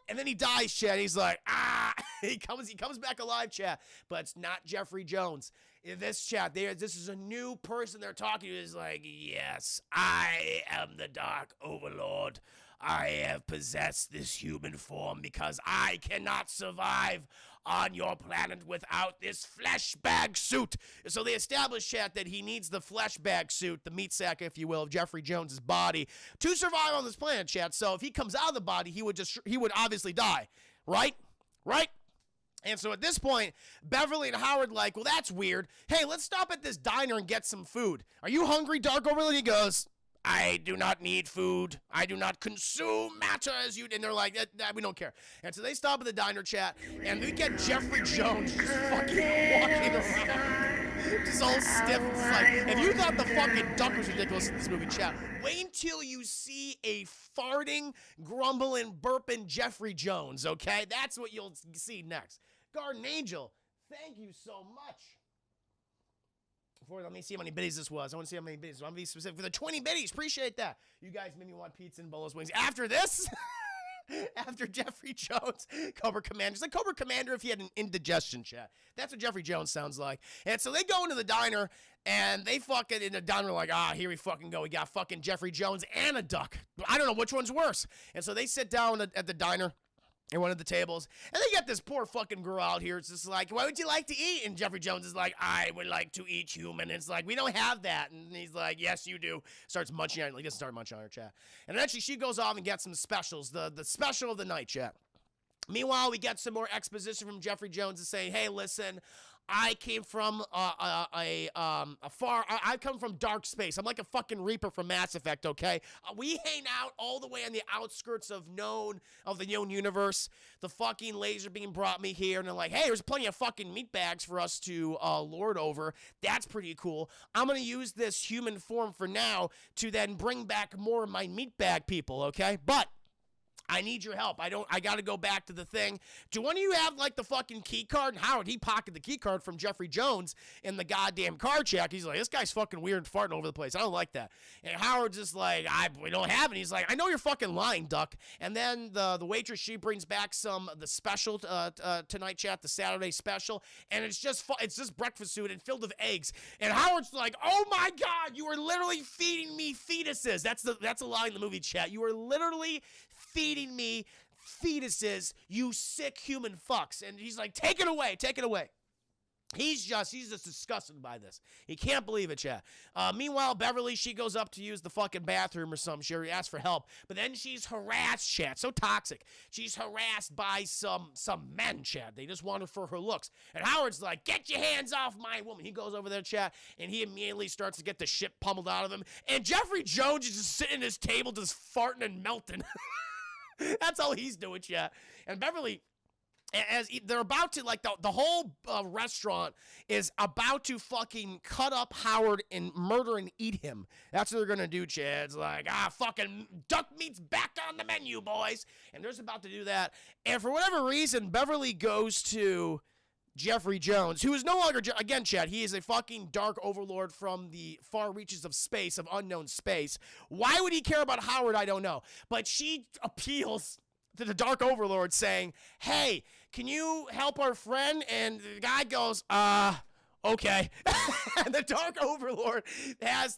And then he dies, chat. He's like, ah. He comes back alive, chat. But it's not Jeffrey Jones. In this chat, this is a new person they're talking to. Is like, yes, I am the Dark Overlord. I have possessed this human form because I cannot survive on your planet without this flesh bag suit. So they establish, chat, that he needs the flesh bag suit, the meat sack, if you will, of Jeffrey Jones's body to survive on this planet, chat. So if he comes out of the body, he would obviously die, right? Right? And so at this point, Beverly and Howard like, well, that's weird. Hey, let's stop at this diner and get some food. Are you hungry, Dark Overlord? He goes, I do not need food. I do not consume matter as you. And they're like, we don't care. And so they stop at the diner, chat, and we get Jeffrey Jones just fucking walking around, just all stiff. It's like, if you thought the fucking duck was ridiculous in this movie, chat, wait until you see a farting, grumbling, burping Jeffrey Jones, okay? That's what you'll see next. Garden Angel, thank you so much. Let me see how many biddies this was. I want to see how many biddies. I want to be specific. For the 20 biddies, appreciate that. You guys made me want pizza and Bolo's wings. After this, after Jeffrey Jones, Cobra Commander. It's like Cobra Commander if he had an indigestion, chat. That's what Jeffrey Jones sounds like. And so they go into the diner, and they fucking, in the diner, like, here we fucking go. We got fucking Jeffrey Jones and a duck. I don't know which one's worse. And so they sit down at the diner at one of the tables, and they got this poor fucking girl out here. It's just like, what would you like to eat? And Jeffrey Jones is like, I would like to eat human. And it's like, we don't have that. And he's like, yes, you do. Starts munching on her. He doesn't start munching on her, chat. And eventually she goes off and gets some specials, the special of the night, chat. Meanwhile, we get some more exposition from Jeffrey Jones to say, hey, listen, I came from I come from dark space. I'm like a fucking Reaper from Mass Effect, okay? We hang out all the way on the outskirts of the known universe. The fucking laser beam brought me here, and they're like, hey, there's plenty of fucking meat bags for us to lord over. That's pretty cool. I'm gonna use this human form for now to then bring back more of my meat bag people, okay? But I need your help. I gotta go back to the thing. Do one of you have like the fucking key card? And Howard, he pocketed the key card from Jeffrey Jones in the goddamn car check. He's like, this guy's fucking weird and farting over the place. I don't like that. And Howard's just like, we don't have it. He's like, I know you're fucking lying, duck. And then the waitress, she brings back the special tonight, chat, the Saturday special. And it's just breakfast food and filled with eggs. And Howard's like, oh my God, you are literally feeding me fetuses. That's a line in the movie, chat. You are literally feeding me fetuses, you sick human fucks. And he's like, take it away. He's just disgusted by this. He can't believe it, chat. Meanwhile, Beverly, she goes up to use the fucking bathroom or something. She asks for help. But then she's harassed, chat. So toxic. She's harassed by some men, chat. They just want her for her looks. And Howard's like, get your hands off my woman. He goes over there, chat, and he immediately starts to get the shit pummeled out of him. And Jeffrey Jones is just sitting at his table just farting and melting. That's all he's doing, chat. And Beverly, as they're about to, like, the whole restaurant is about to fucking cut up Howard and murder and eat him. That's what they're gonna do, Chad. It's like, fucking duck meat's back on the menu, boys. And they're just about to do that. And for whatever reason, Beverly goes to Jeffrey Jones, who is no longer, again, Chad, he is a fucking dark overlord from the far reaches of space, of unknown space. Why would he care about Howard? I don't know. But she appeals to the Dark Overlord saying, hey, can you help our friend? And the guy goes, okay. And the Dark Overlord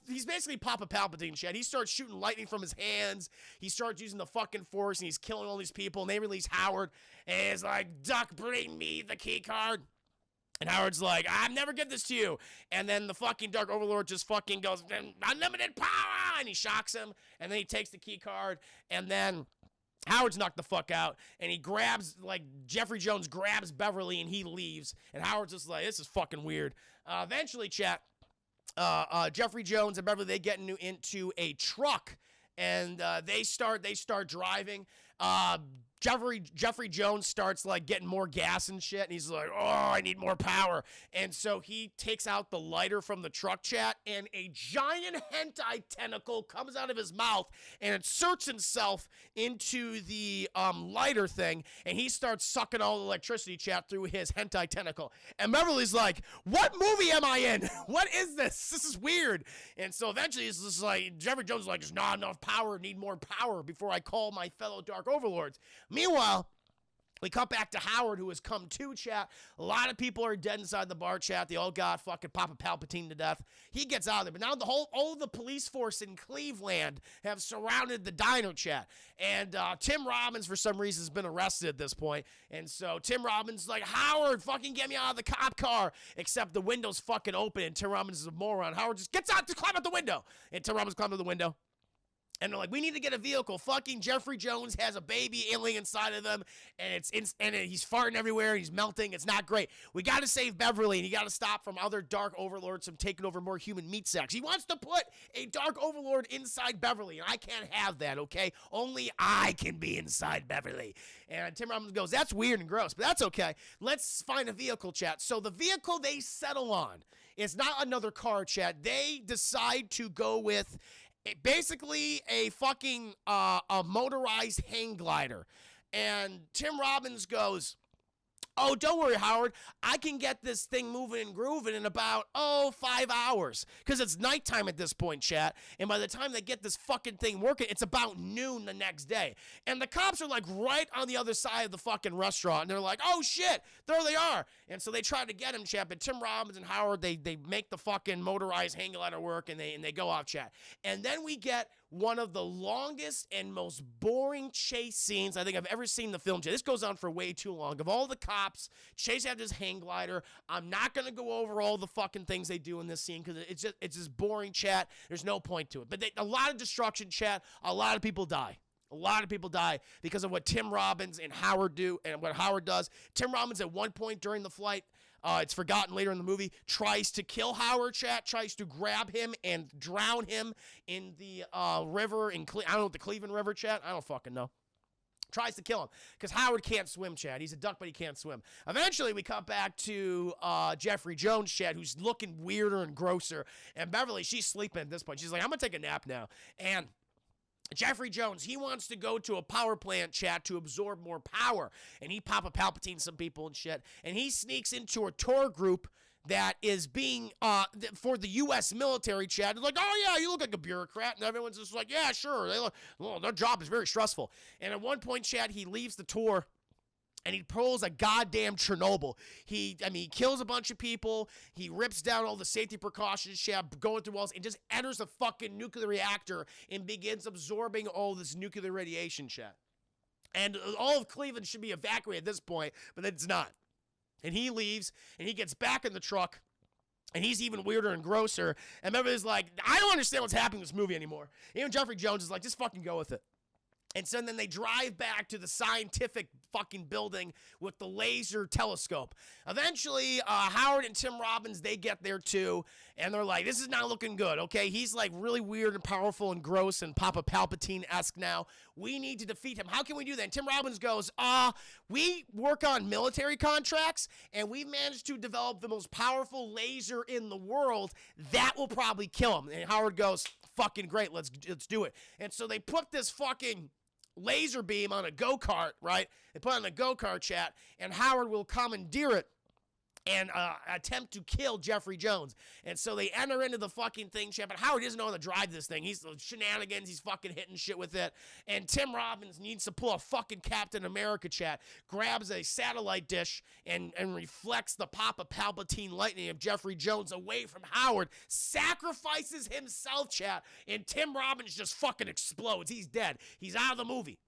he's basically Papa Palpatine, Chad. He starts shooting lightning from his hands. He starts using the fucking Force, and he's killing all these people, and they release Howard, and it's like, Duck, bring me the key card. And Howard's like, I'm never give this to you. And then the fucking Dark Overlord just fucking goes, unlimited power, and he shocks him, and then he takes the key card, and then Howard's knocked the fuck out, and he grabs, like, Jeffrey Jones grabs Beverly, and he leaves, and Howard's just like, this is fucking weird. Eventually, chat, Jeffrey Jones and Beverly, they get into a truck, and they start driving. Jeffrey Jones starts, like, getting more gas and shit, and he's like, oh, I need more power. And so he takes out the lighter from the truck, chat, and a giant hentai tentacle comes out of his mouth and inserts himself into the lighter thing, and he starts sucking all the electricity, chat, through his hentai tentacle. And Beverly's like, what movie am I in? What is this? This is weird. And so eventually it's just like, Jeffrey Jones is like, there's not enough power, need more power before I call my fellow Dark Overlords. Meanwhile, we cut back to Howard, who has come to, chat. A lot of people are dead inside the bar, chat. They all got fucking Papa Palpatine to death. He gets out of there. But now all the police force in Cleveland have surrounded the diner, chat. And Tim Robbins, for some reason, has been arrested at this point. And so Tim Robbins is like, Howard, fucking get me out of the cop car. Except the window's fucking open, and Tim Robbins is a moron. Howard just gets out to climb out the window. And Tim Robbins climbs out the window. And they're like, we need to get a vehicle. Fucking Jeffrey Jones has a baby alien inside of him, and he's farting everywhere, and he's melting. It's not great. We got to save Beverly, and you got to stop from other Dark Overlords from taking over more human meat sacks. He wants to put a Dark Overlord inside Beverly, and I can't have that, okay? Only I can be inside Beverly. And Tim Robbins goes, that's weird and gross, but that's okay. Let's find a vehicle, chat. So the vehicle they settle on is not another car, chat. They decide to go with basically a fucking a motorized hang glider. And Tim Robbins goes, oh, don't worry, Howard. I can get this thing moving and grooving in about, 5 hours. Because it's nighttime at this point, chat. And by the time they get this fucking thing working, it's about noon the next day. And the cops are, like, right on the other side of the fucking restaurant. And they're like, oh, shit, there they are. And so they try to get him, chat. But Tim Robbins and Howard, they make the fucking motorized hang glider work, and they go off, chat. And then we get one of the longest and most boring chase scenes I think I've ever seen in the film. This goes on for way too long. Of all the cops chase after this hang glider, I'm not going to go over all the fucking things they do in this scene because it's just boring, chat. There's no point to it. But a lot of destruction, chat. A lot of people die. A lot of people die because of what Tim Robbins and Howard do and what Howard does. Tim Robbins at one point during the flight, it's forgotten later in the movie, tries to kill Howard, chat, tries to grab him and drown him in the river in I don't know, the Cleveland River, chat. I don't fucking know. Tries to kill him because Howard can't swim, chat. He's a duck, but he can't swim. Eventually, we cut back to Jeffrey Jones, chat, who's looking weirder and grosser. And Beverly, she's sleeping at this point. She's like, I'm going to take a nap now. And Jeffrey Jones, he wants to go to a power plant, chat, to absorb more power. And he Papa Palpatine some people and shit. And he sneaks into a tour group that is being, for the U.S. military, chat. It's like, oh, yeah, you look like a bureaucrat. And everyone's just like, yeah, sure. Their job is very stressful. And at one point, chat, he leaves the tour. And he pulls a goddamn Chernobyl. He kills a bunch of people. He rips down all the safety precautions, chat, going through walls, and just enters a fucking nuclear reactor and begins absorbing all this nuclear radiation, chat. And all of Cleveland should be evacuated at this point, but it's not. And he leaves, and he gets back in the truck, and he's even weirder and grosser. And everybody's like, I don't understand what's happening in this movie anymore. Even Jeffrey Jones is like, just fucking go with it. And so then they drive back to the scientific fucking building with the laser telescope. Eventually, Howard and Tim Robbins, they get there too. And they're like, this is not looking good, okay? He's like really weird and powerful and gross and Papa Palpatine-esque now. We need to defeat him. How can we do that? And Tim Robbins goes, we work on military contracts and we managed to develop the most powerful laser in the world. That will probably kill him. And Howard goes, fucking great, let's do it. And so they put this fucking laser beam on a go-kart, right? They put it on a go-kart, chat, and Howard will commandeer it and attempt to kill Jeffrey Jones. And so they enter into the fucking thing, chat, but Howard doesn't know how to drive this thing. He's shenanigans, he's fucking hitting shit with it. And Tim Robbins needs to pull a fucking Captain America, chat, grabs a satellite dish and reflects the Papa Palpatine lightning of Jeffrey Jones away from Howard, sacrifices himself, chat, and Tim Robbins just fucking explodes. He's dead. He's out of the movie.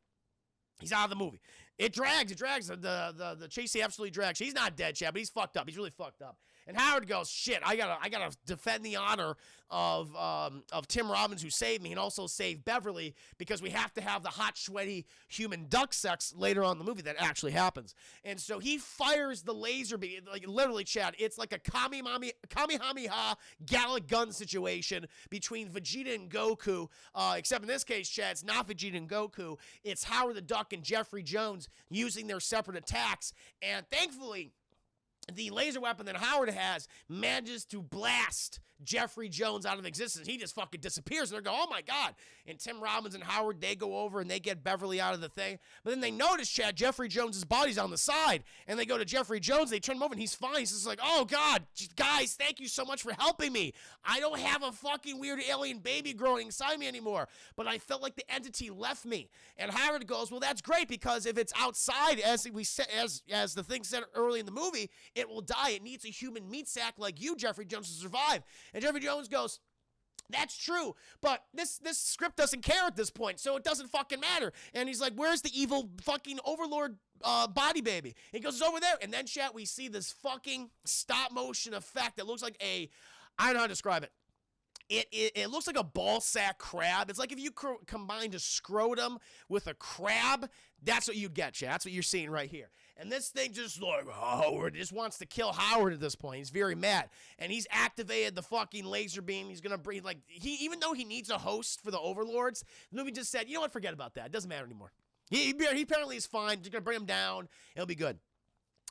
He's out of the movie. It drags. The chase absolutely drags. He's not dead, Chad, but he's fucked up. He's really fucked up. And Howard goes, shit, I gotta defend the honor of Tim Robbins, who saved me, and also save Beverly, because we have to have the hot, sweaty human duck sex later on in the movie that actually happens. And so he fires the laser beam, like literally, Chad, it's like a Kamehameha Gallic gun situation between Vegeta and Goku, except in this case, Chad, it's not Vegeta and Goku, it's Howard the Duck and Jeffrey Jones using their separate attacks, and thankfully, the laser weapon that Howard has manages to blast Jeffrey Jones out of existence. He just fucking disappears, and they go, oh my God. And Tim Robbins and Howard, they go over and they get Beverly out of the thing. But then they notice, Chad, Jeffrey Jones's body's on the side. And they go to Jeffrey Jones, they turn him over, and he's fine. He's just like, oh God, guys, thank you so much for helping me. I don't have a fucking weird alien baby growing inside me anymore. But I felt like the entity left me. And Howard goes, well, that's great, because if it's outside, as we said, as the thing said early in the movie, it will die. It needs a human meat sack like you, Jeffrey Jones, to survive. And Jeffrey Jones goes, that's true, but this script doesn't care at this point, so it doesn't fucking matter. And he's like, where's the evil fucking overlord body baby? And he goes, it's over there. And then, chat, we see this fucking stop motion effect that looks like I don't know how to describe it. It looks like a ball sack crab. It's like if you combined a scrotum with a crab, that's what you get, chat. That's what you're seeing right here. And this thing just like, Howard just wants to kill Howard at this point. He's very mad. And he's activated the fucking laser beam. He's going to bring, like, even though he needs a host for the overlords, the movie just said, you know what, forget about that. It doesn't matter anymore. He apparently is fine. Just going to bring him down. It'll be good.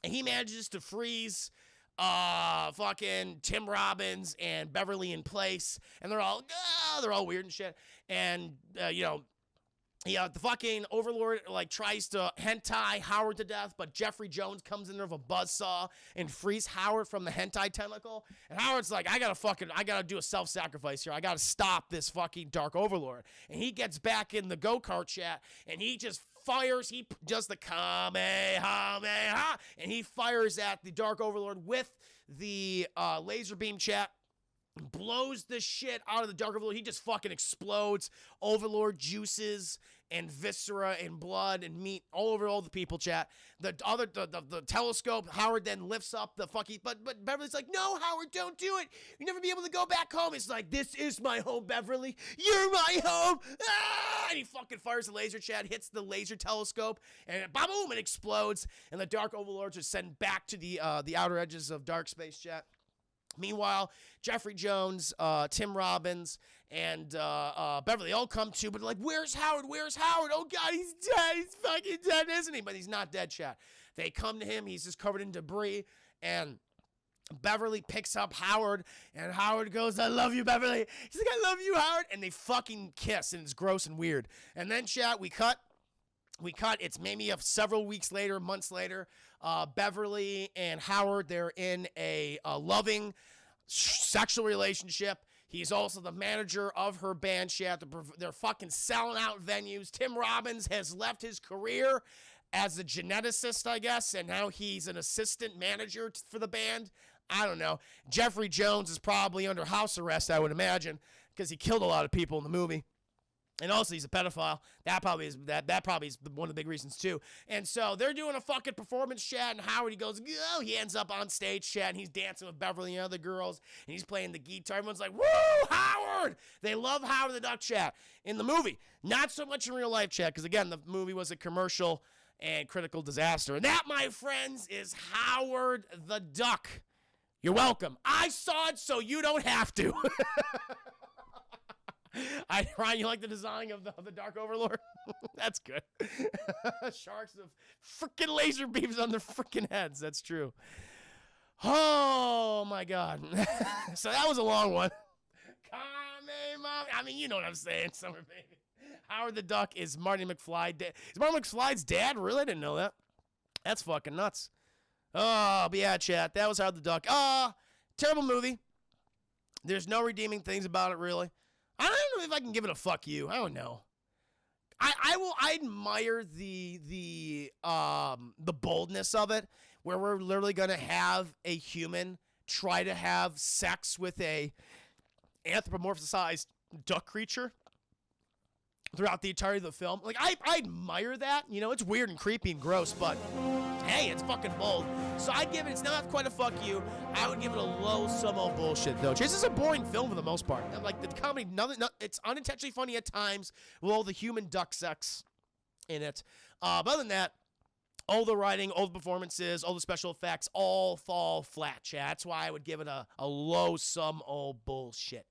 And he manages to freeze fucking Tim Robbins and Beverly in place, and they're all weird and shit. And the fucking overlord like tries to hentai Howard to death, but Jeffrey Jones comes in there with a buzzsaw and frees Howard from the hentai tentacle. And Howard's like, I gotta do a self-sacrifice here. I gotta stop this fucking dark overlord. And he gets back in the go-kart, chat, and he just fires, he does the Kamehameha, and he fires at the Dark Overlord with the laser beam, chat, blows the shit out of the Dark Overlord. He just fucking explodes. Overlord juices and viscera and blood and meat all over all the people, chat. The telescope, Howard then lifts up the fucking, but Beverly's like, no, Howard, don't do it. You'll never be able to go back home. It's like, this is my home, Beverly. You're my home. Ah! And he fucking fires the laser, chat, hits the laser telescope, and boom, it explodes. And the Dark Overlords are sent back to the outer edges of dark space, chat. Meanwhile, Jeffrey Jones, Tim Robbins, and Beverly all come to, but like, where's Howard? Where's Howard? Oh, God, he's dead. He's fucking dead, isn't he? But he's not dead, chat. They come to him. He's just covered in debris, and Beverly picks up Howard, and Howard goes, I love you, Beverly. He's like, I love you, Howard. And they fucking kiss, and it's gross and weird. And then, chat, we cut. It's maybe several weeks later, months later. Beverly and Howard, they're in a loving sexual relationship. He's also the manager of her band, chat. They're fucking selling out venues. Tim Robbins has left his career as a geneticist, I guess, and now he's an assistant manager for the band. I don't know. Jeffrey Jones is probably under house arrest, I would imagine, because he killed a lot of people in the movie. And also, he's a pedophile. That probably is one of the big reasons too. And so they're doing a fucking performance chat, and Howard, he goes, oh, he ends up on stage chat, and he's dancing with Beverly and other girls, and he's playing the guitar. Everyone's like, woo, Howard! They love Howard the Duck chat in the movie. Not so much in real life chat, because again, the movie was a commercial and critical disaster. And that, my friends, is Howard the Duck. You're welcome. I saw it so you don't have to. Ryan, you like the design of the Dark Overlord? That's good. Sharks of freaking laser beams on their freaking heads. That's true. Oh, my God. So that was a long one. I mean, you know what I'm saying, Summer Baby. Howard the Duck is Marty McFly. Is Marty McFly's dad? Really? I didn't know that. That's fucking nuts. Oh, but yeah, chat. That was Howard the Duck. Terrible movie. There's no redeeming things about it, really. I don't know if I can give it a fuck you. I don't know. I admire the boldness of it, where we're literally gonna have a human try to have sex with a anthropomorphized duck creature throughout the entirety of the film. Like, I admire that. You know, it's weird and creepy and gross, but hey, it's fucking bold. So I'd give it, it's not quite a fuck you. I would give it a low sumo bullshit, though. This is a boring film for the most part. Like, the comedy, it's unintentionally funny at times with all the human duck sex in it. But other than that, all the writing, all the performances, all the special effects all fall flat, chat. That's why I would give it a low sumo bullshit.